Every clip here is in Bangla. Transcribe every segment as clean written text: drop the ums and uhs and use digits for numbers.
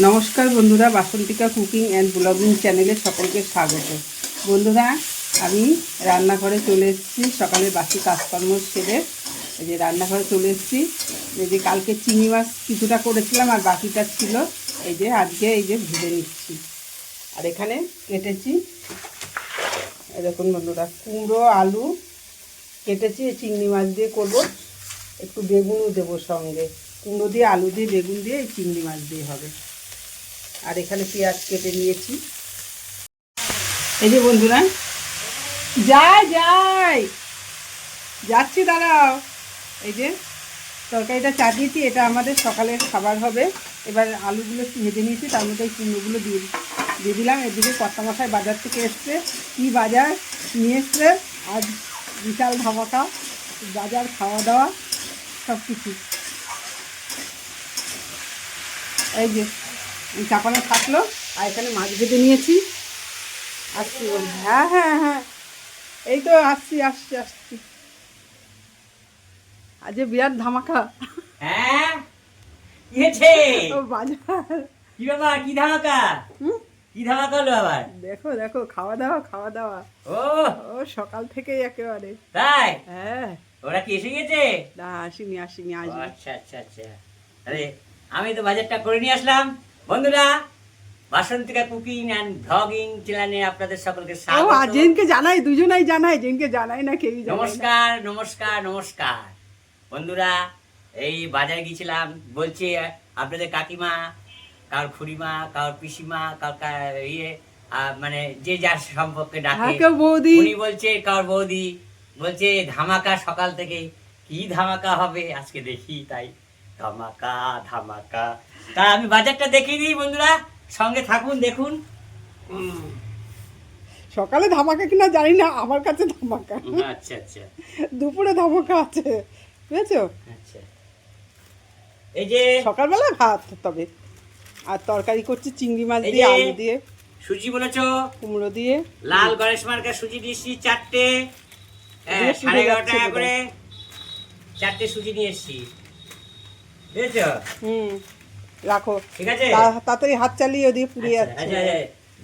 নমস্কার বন্ধুরা, বাসন্তিকা কুকিং অ্যান্ড ব্লগিং চ্যানেলে সকলকে স্বাগত। বন্ধুরা, আমি রান্নাঘরে চলে এসেছি। সকালে বাসি কাজকর্ম সেরে এই যে রান্নাঘরে চলে এসেছি। এই যে কালকে চিংড়ি মাছ কিছুটা করেছিলাম আর বাকিটা ছিল, এই যে আজকে এই যে ভেজে নিচ্ছি। আর এখানে কেটেছি, দেখুন বন্ধুরা, কুমড়ো আলু কেটেছি, চিংড়ি মাছ দিয়ে করবো। একটু বেগুনও দেবো সঙ্গে, কুমড়ো দিয়ে আলু দিয়ে বেগুন দিয়ে এই চিংড়ি মাছ দিয়ে হবে। আর এখানে পেঁয়াজ কেটে নিয়েছি। এই যে বন্ধুরা, যাচ্ছি, দাঁড়াও। এই যে তরকারিটা চাপিয়েছি, এটা আমাদের সকালের খাবার হবে। এবার আলুগুলো একটু ভেজে নিয়েছি, তার মধ্যে এই কুমড়োগুলো দিয়ে দিলাম। এদিকে কর্তামশাই বাজার থেকে এসছে। কী বাজার নিয়ে এসছে আজ, বিশাল ধামাকা বাজার, খাওয়া দাওয়া সব কিছু। এই যে চাপানো থাকলো, আর এখানে মাছ ভেজে নিয়েছি। আসছি, হ্যাঁ হ্যাঁ হ্যাঁ, এই তো আসছি। আজ বিরাট ধামাকা। হ্যাঁ, কি হয়েছে? ও বাজার, কি বাবা, কি ধামাকা? কি ধামাকা হলো আবার? দেখো দেখো, খাওয়া দাওয়া। ও ও সকাল থেকেই একেবারে। তাই? হ্যাঁ, ওরা কি এসে গেছে? না আসিনি, আসবো। আচ্ছা আচ্ছা আচ্ছা। আরে আমি তো বাজারটা করে নিয়ে আসলাম। বন্ধুরা, বাসন্তিকা কুকিং অ্যান্ড ব্লগিং চ্যানেলে আপনাদের সকলকে ও স্বাগত। আর জেনকে জানাই, দুজনেই জানাই, জেনকে জানাই না কেউই জানাই না। নমস্কার নমস্কার নমস্কার। বন্ধুরা, এই বাজারে গিয়েছিলাম, বলছে আপনাদের কাকিমা, কার খুড়িমা, কার পিসিমা, কার ইয়ে মানে যে যার সম্পর্কে ডাকে, কেউ বৌদি, উনি বলছে কার বৌদি, বলছে ধামাকা সকাল থেকে। কি ধামাকা হবে আজকে দেখি, তাই ধামাকা ধামাকা। তা আমি বাজারটা দেখিয়ে দিই বন্ধুরা, সঙ্গে থাকুন, দেখুন। সকালে ধামাকা কিনা জানি না, আমার কাছে ধামাকা। আচ্ছা আচ্ছা, দুপুরে ধামাকা আছে, বুঝেছো? আচ্ছা। এই যে সকালবেলা ভাত, তবে আর তরকারি করছি চিংড়ি মাছ এই দিয়ে, যে আলু দিয়ে, সুজি বলেছো, কুমড়ো দিয়ে। লাল গণেশ মার্কা সুজি দিয়েছি 4টে, দিয়ে পুড়ে 11.5 যাচ্ছে টাকা বোধহয়। করে 4টে সুজি নিয়ে এসছি, বুঝেছো? রাখো, ঠিক আছে। তাড়াতাড়ি হাত চালিয়ে ওদিকে পুড়ে আচ্ছা, যাচ্ছে। আচ্ছা, আচ্ছা।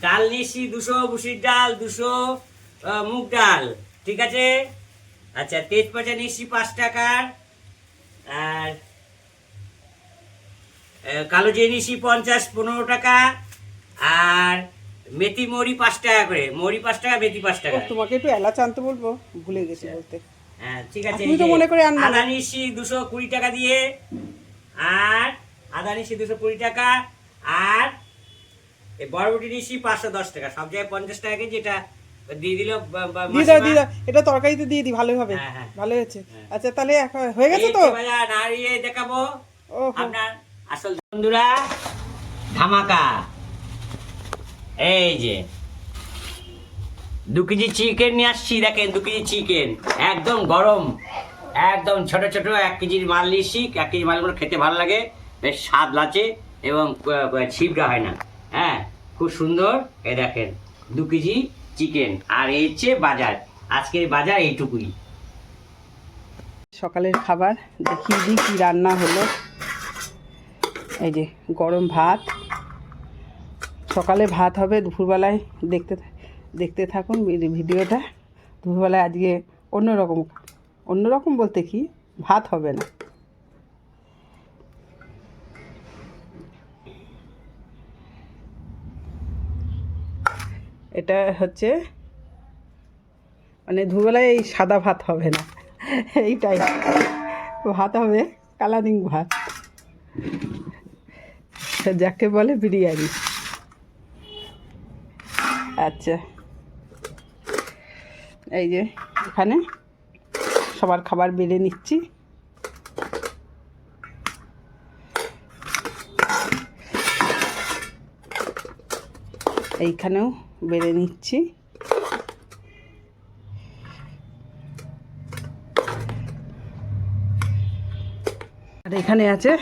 ডাল নিয়েছি 200 মুসুরির ডাল, 200 মুগ ডাল, ঠিক আছে। আচ্ছা, তেজপাতা নিয়েছি 5 টাকার, আর কালো জিরে নিয়েছি 15 টাকা, আর মেথি মৌরি 5 টাকা করে, মৌরি 5 টাকা, মেথি 5 টাকা। তোমাকে একটু এলাচ আনতে বলবো, ভুলে গেছি বলতে। হ্যাঁ, ঠিক আছে। তুমি তো মনে করে আনবে না। আদা নিয়েছি 220 টাকা দিয়ে, আর আদা নিয়েছি 220 টাকা, আর এই বরবটি নিয়েছি 510 টাকা। সব জায়গায় 50 টাকা কেজি, যেটা দিয়ে দিল দিয়ে দাও, এটা তরকারিতে দিয়ে দিই, ভালোই হবে। হ্যাঁ, হ্যাঁ। ভালো হয়েছে। আচ্ছা, তাহলে হয়ে গেছে তো? নাড়িয়ে দেখাবো ওহো। আপনার আসল। বন্ধুরা, ধামাকা। এই যে 2 কেজি চিকেন নিয়ে আসছি, দেখেন 2 কেজি চিকেন, একদম গরম, একদম ছোট ছোট 1 কেজির মাল নিয়েছি। 1 কেজি মালগুলো খেতে ভালো লাগে, বেশ স্বাদ লাগে এবং ছিবড়া হয় না। হ্যাঁ, খুব সুন্দর। এই দেখেন 2 কেজি চিকেন, আর এই হচ্ছে বাজার, আজকের বাজার এইটুকুই। সকালের খাবার দেখিয়ে দিই কি রান্না হলো। এই যে গরম ভাত, সকালে ভাত হবে, দুপুরবেলায় দেখতে থাকুন ভিডিওটা। দুপুরবেলায় আজকে অন্যরকম বলতে কি, ভাত হবে না। এটা হচ্ছে মানে দুপুরবেলায় এই সাদা ভাত হবে না, এইটাই ভাত হবে, কালারিং ভাত, যাকে বলে বিরিয়ানি। আচ্ছা, এই যে এখানে সবার খাবার বেড়ে নিচ্ছি। এইখানেও বেড়ে নিচ্ছি। আর এখানে আছে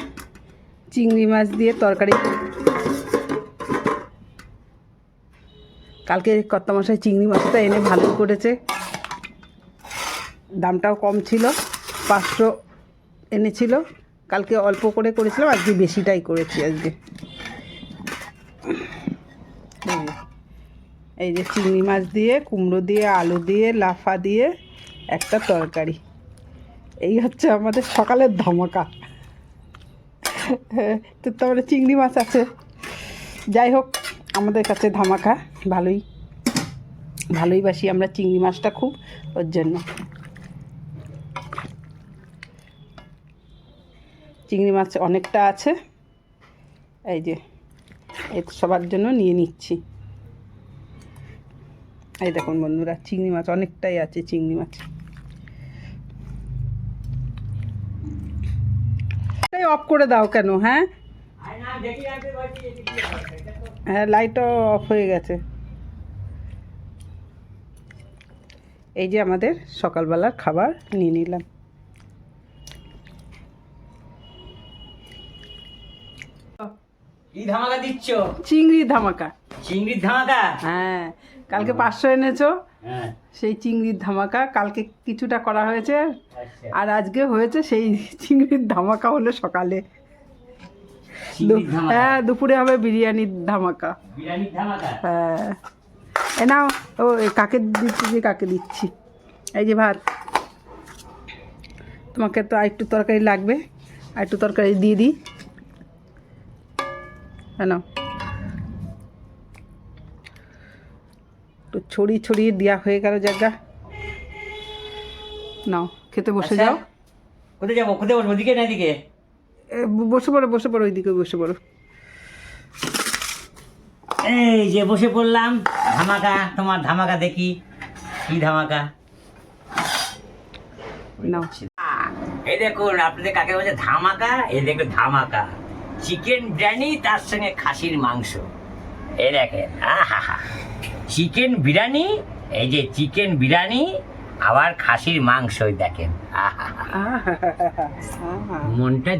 চিংড়ি মাছ দিয়ে তরকারি। কালকে কর্তামশাই চিংড়ি মাছটা এনে ভালো করেছে, দামটাও কম ছিল, 500 এনেছিল। কালকে অল্প করে করেছিলাম, আজকে বেশিটাই করেছি। আজকে এই যে চিংড়ি মাছ দিয়ে, কুমড়ো দিয়ে, আলু দিয়ে, লাফা দিয়ে একটা তরকারি। এই হচ্ছে আমাদের সকালের ধামাকা। তো তারপরে চিংড়ি মাছ আছে। যাই হোক, আমাদের কাছে ধামাকা ভালোই বাসি আমরা চিংড়ি মাছটা খুব, ওর জন্য চিংড়ি মাছ অনেকটা আছে। এই যে এই সবার জন্য নিয়ে নিচ্ছি। এই দেখুন বন্ধুরা, চিংড়ি মাছ অনেকটাই আছে। চিংড়ি মাছ অফ করে দাও কেন? হ্যাঁ হ্যাঁ, লাইটও অফ হয়ে গেছে। এই যে আমাদের সকালবেলার খাবার নিয়ে নিলাম। কি ধামাকা দিচ্ছ? চিংড়ির ধামাকা। চিংড়ির ধামাকা? হ্যাঁ, কালকে 500 এনেছো, হ্যাঁ, সেই চিংড়ির ধামাকা। কালকে কিছুটা করা হয়েছে, আচ্ছা। আর আজকে হয়েছে সেই চিংড়ির ধামাকা হলো সকালে। চিংড়ির ধামাকা? হ্যাঁ, দুপুরে হবে বিরিয়ানির ধামাকা। বিরিয়ানির ধামাকা? হ্যাঁ, এ নাও। ও কাকে দিচ্ছি, যে কাকে দিচ্ছি। এই যে ভাত, তোমাকে তো আরেকটু তরকারি লাগবে, আরেকটু তরকারি দিয়ে দিই। হ্যাঁ, নাও। একটু ছড়িয়ে দেওয়া হয়ে গেল জায়গা। নাও, খেতে বসে আচ্ছা, যাও। কোথায় যাবো? কোথায় বসবো? ওদিকে না এদিকে? বসে পড়ো, ওইদিকে বসে পড়ো। এই যে বসে পড়লাম। ধামাকা, তোমার ধামাকা দেখি। কি ধামাকা? নাও। এই দেখুন, আপনাদের কাকে বলছে ধামাকা? এই দেখুন ধামাকা, চিকেন বিরিয়ানি, তার সঙ্গে খাসির মাংস। এই দেখেন, আহা, চিকেন বিরিয়ানি। এই যে চিকেন বিরিয়ানি, আবার খাসির মাংস। দেখেন, আহা, মনটা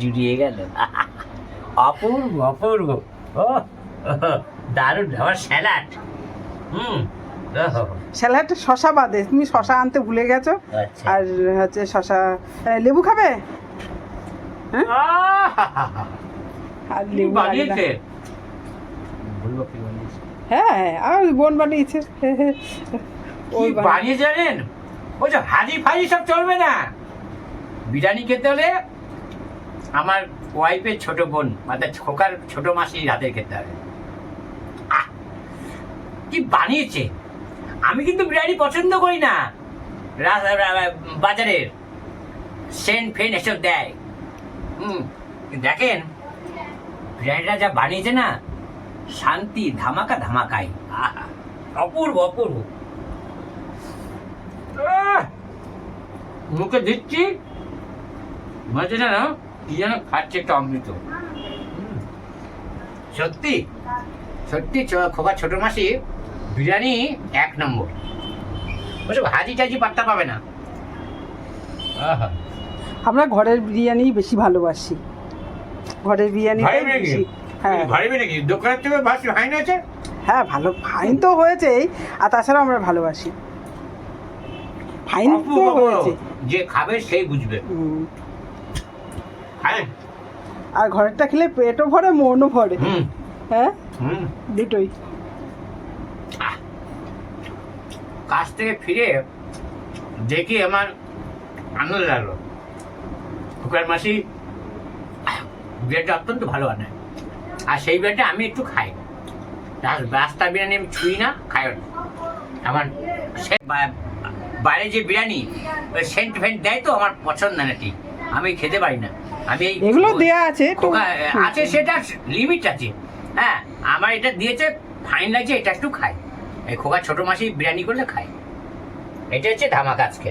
জুড়িয়ে গেল, অপূর্ব অপূর্ব। ও দারুণ। আবার স্যালাড। স্যালাড শশা বাদে, তুমি শশা আনতে ভুলে গেছো। আচ্ছা। আর হচ্ছে শশা, লেবু খাবে? হ্যাঁ, আর লেবু লাগে না। হ্যাঁ, আর বোন বানিয়েছে। কি বানিয়ে জানেন? ওই যে হাজি ফাজি সব চলবে না। বিরিয়ানি খেতে হলে আমার ওয়াইফের ছোট বোন, মানে খোকার ছোট মাসির হাতের খেতে হবে। কি বানিয়েছে! আমি কিন্তু বিরিয়ানি পছন্দ করি না। বাজারের সেন্ট ফেন এসব দেয়। দেখেন বিরিয়ানিটা যা বানিয়েছে না, শান্তি, ধামাকাই। আহা, অপূর্ব। মুখে দিচ্ছি, মনে না কি যেন খাচ্ছে একটা অমৃত। সত্যি খোকা ছোট মাসি বিরিয়ানি 1 নম্বর। ওসব হাজি টাজি পাত্তা পাবে না। আমরা ঘরের বিরিয়ানি বেশি ভালোবাসি। ঘরের বিরিয়ানি বেশি। হ্যাঁ, নাকি দোকানের থেকে ভালো হয় না? হ্যাঁ, ভালো ফাইন তো হয়েছেই, আর তাছাড়া আমরা ভালোবাসি। ফাইন তো হয়েছে, যে খাবে সেই বুঝবে। আর ঘরেরটা খেলে পেটও ভরে, মনও ভরে। হ্যাঁ, দুটোই। কাজ থেকে ফিরে দেখি আমার আনন্দ লাগলো। খোকার মাসি বিরিয়ানিটা অত্যন্ত ভালো বানায়, আর সেই বিরিয়ানিটা আমি একটু খাই। রাস্তা বিরিয়ানি আমি ছুঁই না, খাই না। আমার বাইরে যে বিরিয়ানি সেন্ট ফেন্ট দেয় তো, আমার পছন্দ না ঠিক, আমি খেতে পারি না। আমি এগুলো দেয়া আছে আছে, সেটা লিমিট আছে। হ্যাঁ, আমার এটা দিয়েছে, ফাইন লাগছে, এটা একটু খাই। এই খোকা ছোট মাসি বিরিয়ানি করলে খাই। এটা হচ্ছে ধামাকা আজকে।